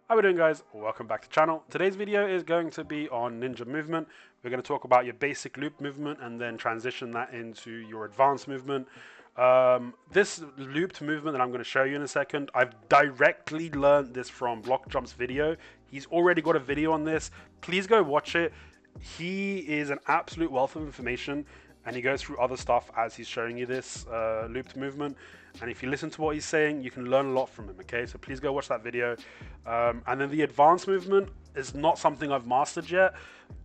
How we doing, guys? Welcome back to the channel. Today's video is going to be on ninja movement. We're going to talk about your basic loop movement and then transition that into your advanced movement. This looped movement that I'm going to show you in a second, I've directly learned this from Block Jump's video. He's already got a video on this. Please go watch it. He is an absolute wealth of information, and he goes through other stuff as he's showing you this looped movement. And if you listen to what he's saying, you can learn a lot from him, okay? So please go watch that video. And then the advanced movement is not something I've mastered yet.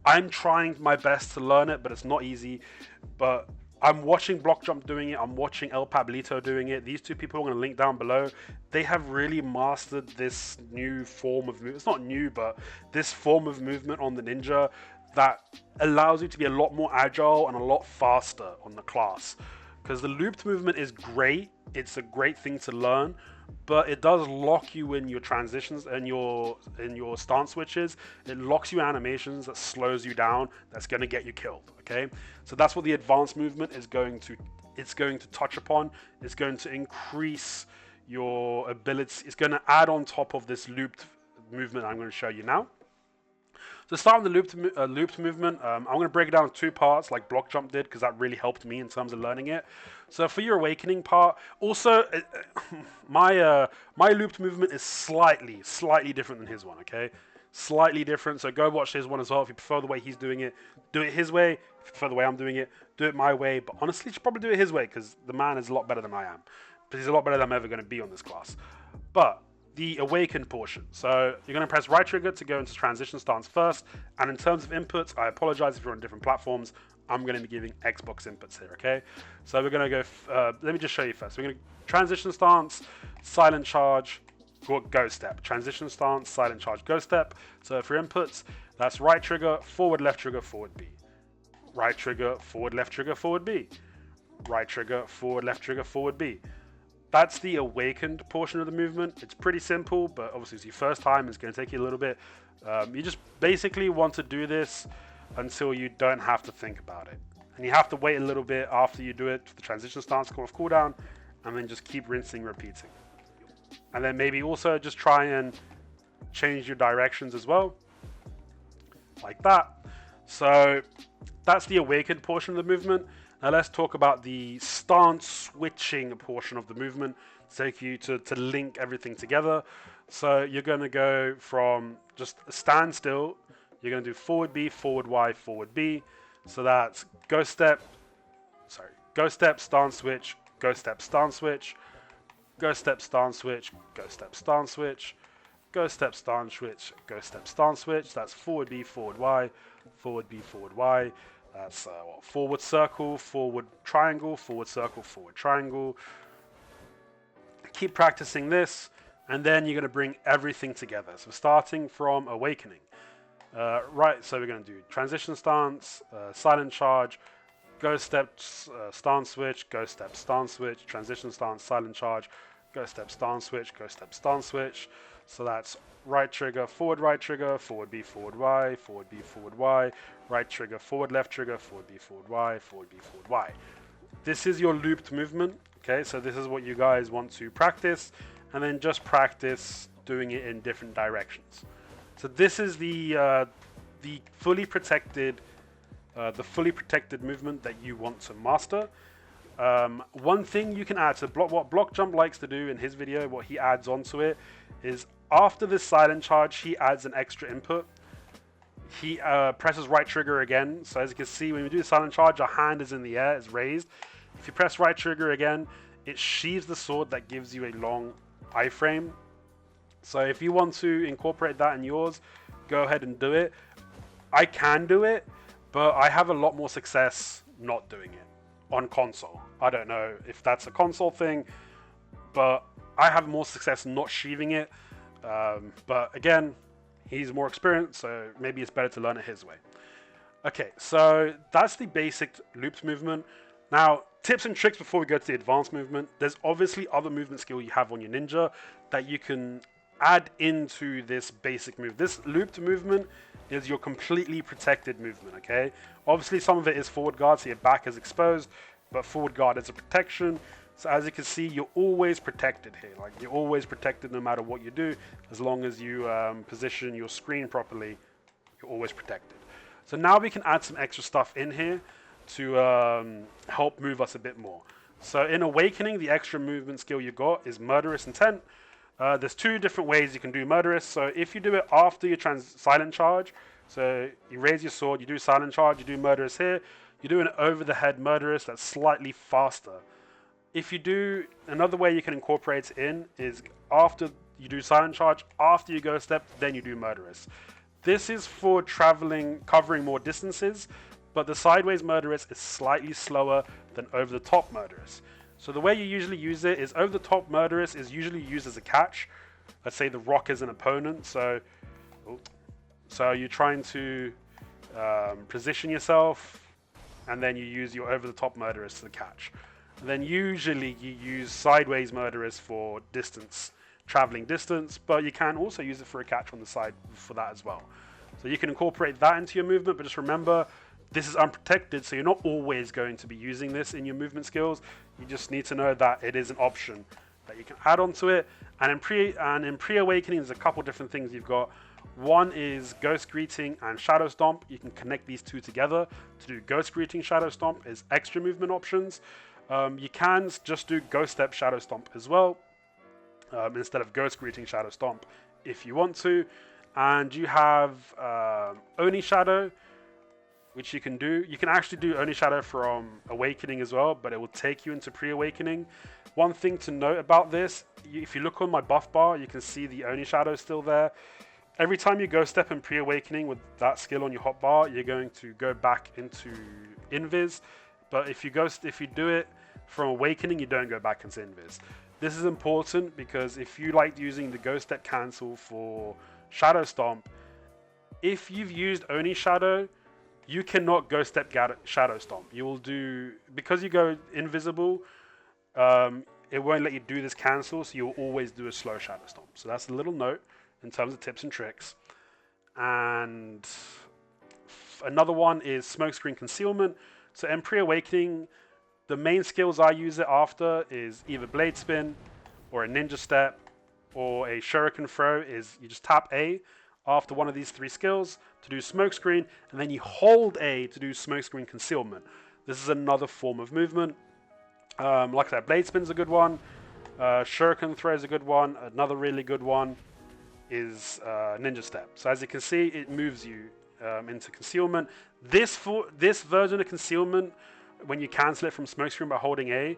I'm trying my best to learn it, but it's not easy. But I'm watching Block Jump doing it. I'm watching El Pablito doing it. These two people I'm going to link down below. They have really mastered this new form of movement. It's not new, but this form of movement on the ninja that allows you to be a lot more agile and a lot faster on the class. Because the looped movement is great. It's a great thing to learn, but it does lock you in your transitions and your stance switches. It locks you in animations that slows you down. That's going to get you killed. Okay, so that's what the advanced movement is going to. It's going to touch upon. It's going to increase your ability. It's going to add on top of this looped movement I'm going to show you now. So start with the looped movement. I'm going to break it down in two parts like Block Jump did, because that really helped me in terms of learning it. So for your awakening part, also my looped movement is slightly different than his one, okay? Slightly different, so go watch his one as well. If you prefer the way he's doing it, do it his way. If you prefer the way I'm doing it, do it my way. But honestly, you should probably do it his way, because the man is a lot better than I am. But he's a lot better than I'm ever going to be on this class. But the awakened portion. So you're going to press right trigger to go into transition stance first. And in terms of inputs, I apologize if you're on different platforms. I'm going to be giving Xbox inputs here, okay? So we're going to go, let me just show you first. We're going to transition stance, silent charge, go step. Transition stance, silent charge, go step. So for inputs, that's right trigger, forward, left trigger, forward B. Right trigger, forward, left trigger, forward B. Right trigger, forward, left trigger, forward B. That's the awakened portion of the movement. It's pretty simple, but obviously it's your first time. It's going to take you a little bit. You just basically want to do this until you don't have to think about it. And you have to wait a little bit after you do it for the transition stance to come off cooldown, and then just keep rinsing, repeating. And then maybe also just try and change your directions as well, like that. So that's the awakened portion of the movement. Now let's talk about the stance switching portion of the movement to take you to link everything together. So you're going to go from just a standstill. You're going to do forward B, forward Y, forward B. So that's go step, stance switch, go step, stance switch, go step, stance switch, go step, stance switch, go step, stance switch, go step, stance switch. That's forward B, forward Y, forward B, forward Y. That's forward circle, forward triangle, forward circle, forward triangle. Keep practicing this, and then you're going to bring everything together. So starting from awakening. Right, so we're going to do transition stance, silent charge, go step, stance switch, go step, stance switch, transition stance, silent charge, go step, stance switch, go step, stance switch. So that's right trigger, forward B, forward Y, forward B, forward Y, right trigger, forward trigger, forward B, forward Y, forward B, forward Y. This is your looped movement, okay? So this is what you guys want to practice, and then just practice doing it in different directions. So this is the fully protected movement that you want to master. One thing you can add to what Block Jump likes to do in his video, what he adds onto it, is after this silent charge, he adds an extra input. He presses right trigger again. So as you can see, when we do the silent charge, our hand is in the air, it's raised. If you press right trigger again, it sheathes the sword that gives you a long iframe. So if you want to incorporate that in yours, go ahead and do it. I can do it, but I have a lot more success not doing it on console. I don't know if that's a console thing, but I have more success not sheathing it. But again, he's more experienced, so maybe it's better to learn it his way. Okay, so that's the basic looped movement. Now, tips and tricks before we go to the advanced movement. There's obviously other movement skill you have on your ninja that you can add into this basic move. This looped movement is your completely protected movement, okay? Obviously, some of it is forward guard, so your back is exposed, but forward guard is a protection. So as you can see, you're always protected here. Like, you're always protected no matter what you do. As long as you position your screen properly, you're always protected. So now we can add some extra stuff in here to help move us a bit more. So in Awakening, the extra movement skill you got is Murderous Intent. There's two different ways you can do Murderous. So if you do it after your silent charge, so you raise your sword, you do silent charge, you do Murderous here, you do an over the head Murderous that's slightly faster. If you do, another way you can incorporate it in is after you do silent charge, after you go step, then you do Murderous. This is for traveling, covering more distances, but the sideways Murderous is slightly slower than over the top Murderous. So the way you usually use it is over the top Murderous is usually used as a catch. Let's say the rock is an opponent, so you're trying to position yourself, and then you use your over the top Murderous to the catch. Then usually you use sideways Murderous for distance, traveling distance, but you can also use it for a catch on the side for that as well. So you can incorporate that into your movement, but just remember, this is unprotected, so you're not always going to be using this in your movement skills. You just need to know that it is an option that you can add onto it. And in pre-awakening, there's a couple different things you've got. One is Ghost Greeting and Shadow Stomp. You can connect these two together to do Ghost Greeting, Shadow Stomp as extra movement options. You can just do Ghost Step, Shadow Stomp as well, instead of Ghost Greeting, Shadow Stomp if you want to. And you have Oni Shadow, which you can do. You can actually do Oni Shadow from Awakening as well, but it will take you into pre-awakening. One thing to note about this, if you look on my buff bar, you can see the Oni Shadow still there. Every time you go step in pre-awakening with that skill on your hotbar, you're going to go back into invis. But if you do it from Awakening, you don't go back into invis. This is important because if you like using the Ghost Step cancel for Shadow Stomp, if you've used Oni Shadow, you cannot Ghost Step Shadow Stomp. You will do, because you go invisible, it won't let you do this cancel, so you'll always do a slow Shadow Stomp. So that's a little note in terms of tips and tricks. And another one is Smokescreen Concealment. So in pre-awakening, the main skills I use it after is either Blade Spin or a Ninja Step or a Shuriken Throw. Is you just tap A after one of these three skills to do Smokescreen, and then you hold A to do Smokescreen Concealment. This is another form of movement. Like I said, Blade Spin's a good one. Shuriken Throw is a good one. Another really good one is Ninja Step. So as you can see, it moves you into Concealment. This version of Concealment, when you cancel it from Smokescreen by holding A,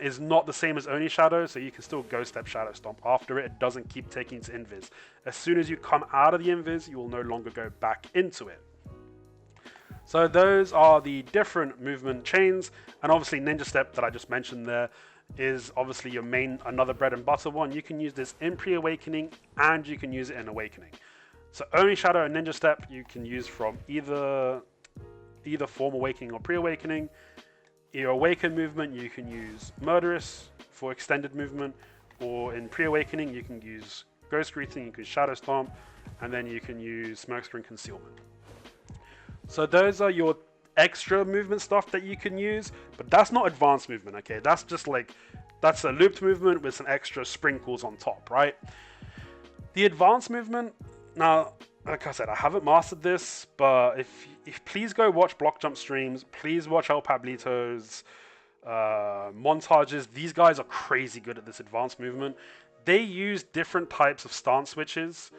is not the same as Oni Shadow, so you can still Ghost Step Shadow Stomp after it. It doesn't keep taking you to invis. As soon as you come out of the invis, you will no longer go back into it. So those are the different movement chains, and obviously Ninja Step that I just mentioned there is obviously your main, another bread and butter one. You can use this in pre-awakening and you can use it in awakening. So Oni Shadow and Ninja Step you can use from either form, awakening or pre-awakening. Your awaken movement you can use Murderous for extended movement, or in pre-awakening you can use Ghost Greeting, you can use Shadow Stomp, and then you can use Smokescreen Concealment. So those are your extra movement stuff that you can use, but that's not advanced movement, okay? That's just like, that's a looped movement with some extra sprinkles on top, right? The advanced movement, now, like I said, I haven't mastered this, but if please go watch Block Jump streams, please watch El Pablito's montages. These guys are crazy good at this advanced movement. They use different types of stance switches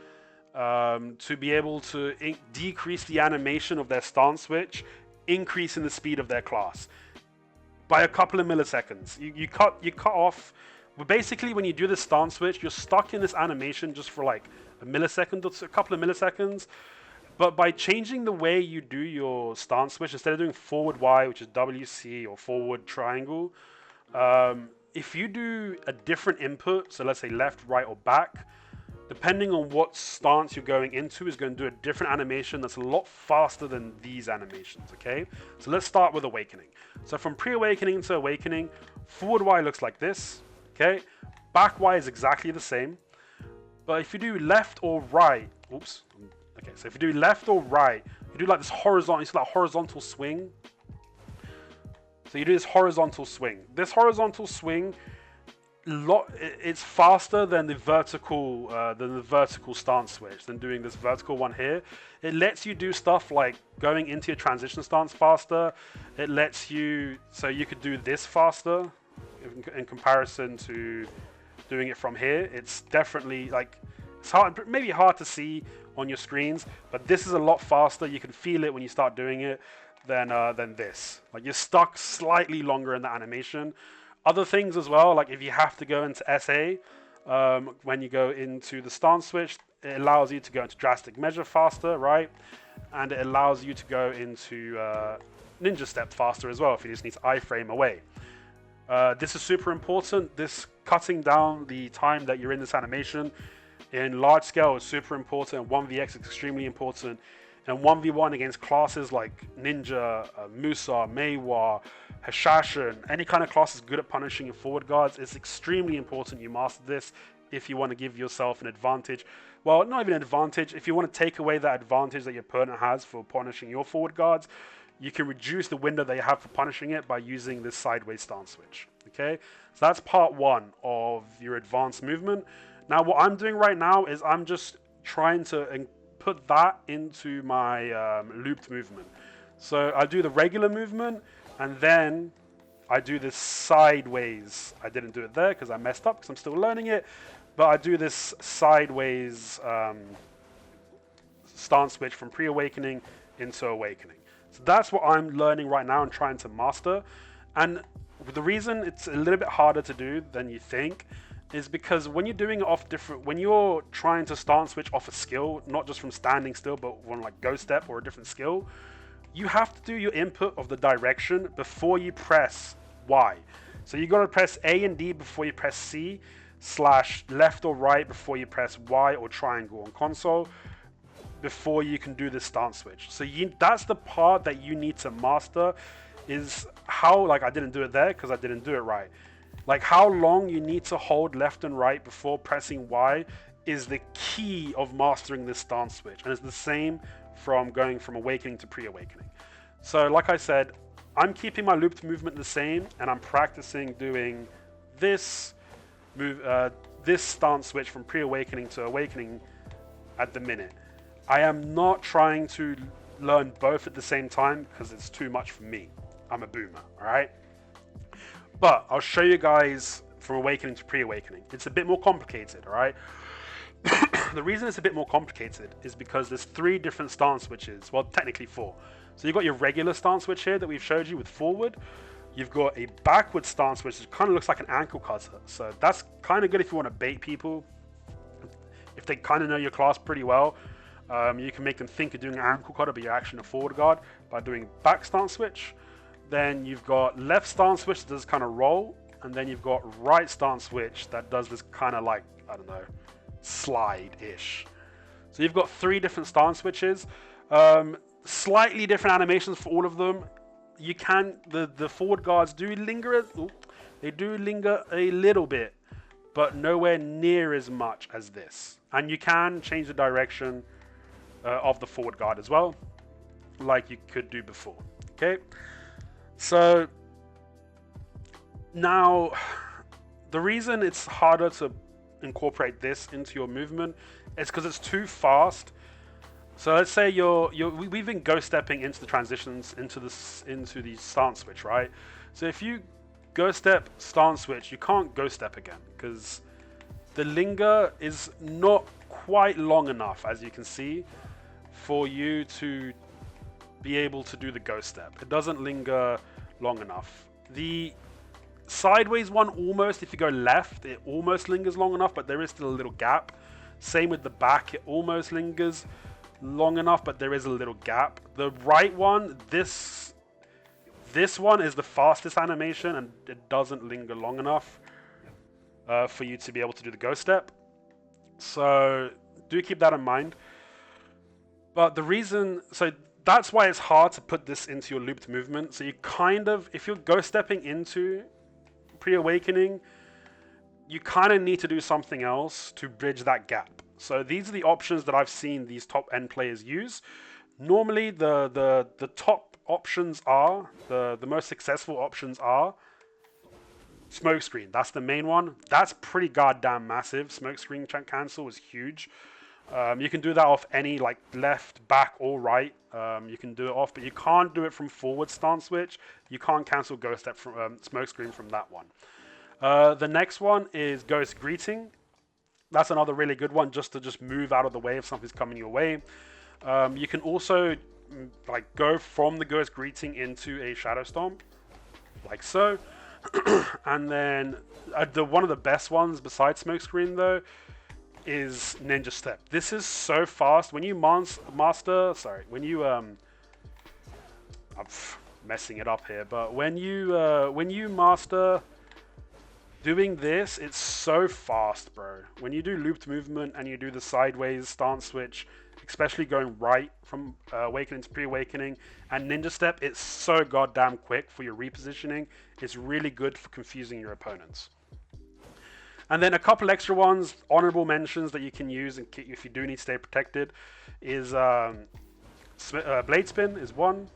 to be able to decrease the animation of their stance switch, increasing the speed of their class by a couple of milliseconds. You cut off. But basically, when you do the stance switch, you're stuck in this animation just for like a millisecond or a couple of milliseconds. But by changing the way you do your stance switch, instead of doing forward Y, which is WC, or forward triangle, if you do a different input, so let's say left, right, or back, depending on what stance you're going into, is going to do a different animation that's a lot faster than these animations, okay? So let's start with awakening. So from pre-awakening to awakening, forward Y looks like this, okay? Back Y is exactly the same. But if you do left or right, oops, okay, so if you do left or right, you do like this horizontal, you see that horizontal swing. So you do this horizontal swing. This horizontal swing, it's faster than the vertical stance switch, than doing this vertical one here. It lets you do stuff like going into your transition stance faster. It lets you, so you could do this faster in comparison to doing it from here. It's definitely like, it's hard, maybe hard to see on your screens, but this is a lot faster. You can feel it when you start doing it than this. Like, you're stuck slightly longer in the animation. Other things as well, like if you have to go into SA, when you go into the stance switch, it allows you to go into drastic measure faster, right? And it allows you to go into ninja step faster as well if you just need to iframe away. This is super important. This cutting down the time that you're in this animation in large scale is super important. 1vx is extremely important. And 1v1 against classes like Ninja, Musa, Meiwa, Hashashin, any kind of class is good at punishing your forward guards. It's extremely important you master this if you want to give yourself an advantage. Well, not even an advantage. If you want to take away that advantage that your opponent has for punishing your forward guards, you can reduce the window that you have for punishing it by using this sideways stance switch. Okay, so that's part one of your advanced movement. Now, what I'm doing right now is I'm just trying to put that into my looped movement. So I do the regular movement, and then I do this sideways. I didn't do it there because I messed up because I'm still learning it, but I do this sideways stance switch from pre-awakening into awakening. So that's what I'm learning right now and trying to master. And the reason it's a little bit harder to do than you think is because when you're doing it off when you're trying to stance switch off a skill, not just from standing still, but on like ghost step or a different skill, you have to do your input of the direction before you press Y. So you got to press A and D before you press C, / left or right before you press Y or triangle on console, before you can do this stance switch. So that's the part that you need to master, is how, like I didn't do it there because I didn't do it right. Like how long you need to hold left and right before pressing Y is the key of mastering this stance switch. And it's the same from going from awakening to pre-awakening. So like I said, I'm keeping my looped movement the same, and I'm practicing doing this this stance switch from pre-awakening to awakening at the minute. I am not trying to learn both at the same time because it's too much for me. I'm a boomer, all right? But I'll show you guys from awakening to pre-awakening. It's a bit more complicated, all right? The reason it's a bit more complicated is because there's 3 different stance switches. Well, technically 4. So you've got your regular stance switch here that we've showed you with forward. You've got a backward stance switch that kind of looks like an ankle cutter. So that's kind of good if you want to bait people. If they kind of know your class pretty well, you can make them think you're doing an ankle cutter, but you're actually a forward guard by doing back stance switch. Then you've got left stance switch that does kind of roll, and then you've got right stance switch that does this kind of like, I don't know, slide-ish. So you've got 3 different stance switches, slightly different animations for all of them. You can, the forward guards do linger, they do linger a little bit, but nowhere near as much as this. And you can change the direction of the forward guard as well, like you could do before, okay? So now the reason it's harder to incorporate this into your movement is because it's too fast. So let's say we've been ghost stepping into the transitions into the stance switch, right? So if you ghost step stance switch, you can't ghost step again because the linger is not quite long enough, as you can see, for you to be able to do the ghost step. It doesn't linger long enough. The sideways one almost, if you go left, it almost lingers long enough, but there is still a little gap. Same with the back, it almost lingers long enough, but there is a little gap. The right one, this one is the fastest animation, and it doesn't linger long enough for you to be able to do the ghost step. So do keep that in mind. But the reason, so that's why it's hard to put this into your looped movement. So you kind of, if you're ghost stepping into pre-awakening, you kind of need to do something else to bridge that gap. So these are the options that I've seen these top end players use. Normally the top options are, the most successful options are smokescreen. That's the main one. That's pretty goddamn massive. Smokescreen cancel is huge. You can do that off any like left, back, or right. You can do it off, but you can't do it from forward stance switch. You can't cancel ghost step from smokescreen from that one. The next one is ghost greeting. That's another really good one, just to move out of the way if something's coming your way. You can also like go from the ghost greeting into a shadow stomp, like so. And then one of the best ones besides smokescreen though is ninja step. This is so fast when you when you I'm messing it up here, but when you master doing this, it's so fast, bro. When you do looped movement and you do the sideways stance switch, especially going right from awakening to pre-awakening, and ninja step, it's so goddamn quick for your repositioning. It's really good for confusing your opponents. And then a couple extra ones, honorable mentions that you can use if you do need to stay protected, is blade spin is one,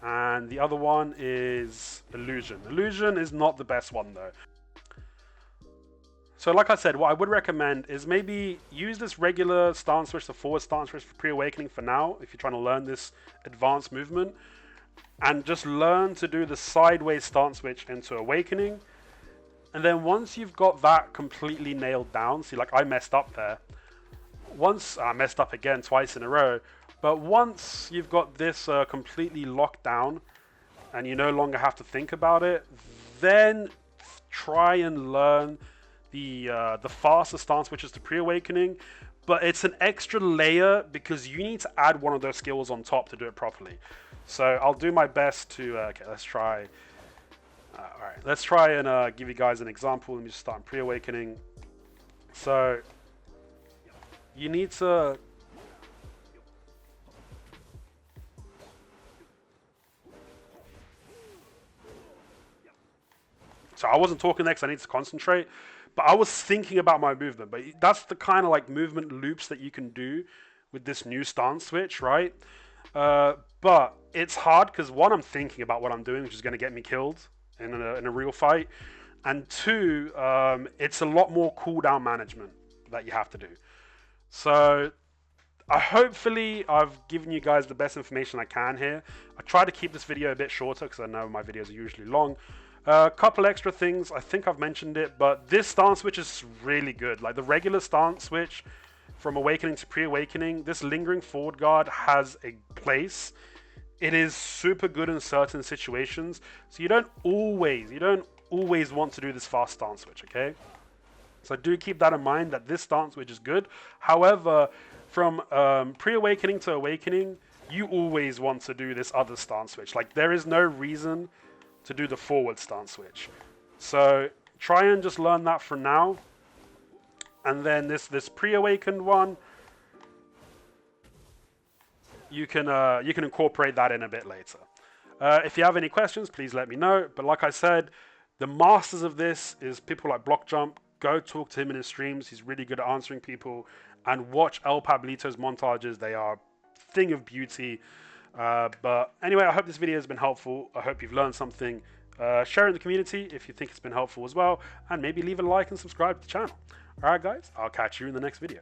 and the other one is illusion. Illusion is not the best one though. So like I said, what I would recommend is maybe use this regular stance switch, the forward stance switch for pre-awakening for now, if you're trying to learn this advanced movement, and just learn to do the sideways stance switch into awakening. And then once you've got that completely nailed down, see, like I messed up there. Once I messed up again twice in a row, but once you've got this completely locked down and you no longer have to think about it, then try and learn the faster stance switches to pre-awakening. But it's an extra layer because you need to add one of those skills on top to do it properly. So I'll do my best to okay, let's try. Alright, let's try and give you guys an example. Let me just start pre-awakening. So you need to so I wasn't talking there because I need to concentrate, but I was thinking about my movement. But that's the kind of like movement loops that you can do with this new stance switch, right? But it's hard because one, I'm thinking about what I'm doing, which is going to get me killed in a real fight, and two, it's a lot more cooldown management that you have to do. So hopefully I've given you guys the best information I can here. I try to keep this video a bit shorter because I know my videos are usually long. A couple extra things, I think I've mentioned it, but this stance switch is really good. Like the regular stance switch from awakening to pre-awakening, this lingering forward guard has a place. It is super good in certain situations, so you don't always want to do this fast stance switch, okay? So do keep that in mind, that this stance switch is good. However, from pre-awakening to awakening, you always want to do this other stance switch. Like there is no reason to do the forward stance switch. So try and just learn that for now. And then this pre-awakened one, you can incorporate that in a bit later. If you have any questions, please let me know. But like I said, the masters of this is people like Block Jump. Go talk to him in his streams. He's really good at answering people. And watch El Pablito's montages. They are a thing of beauty. But anyway, I hope this video has been helpful. I hope you've learned something. Share it in the community if you think it's been helpful as well. And maybe leave a like and subscribe to the channel. Alright guys, I'll catch you in the next video.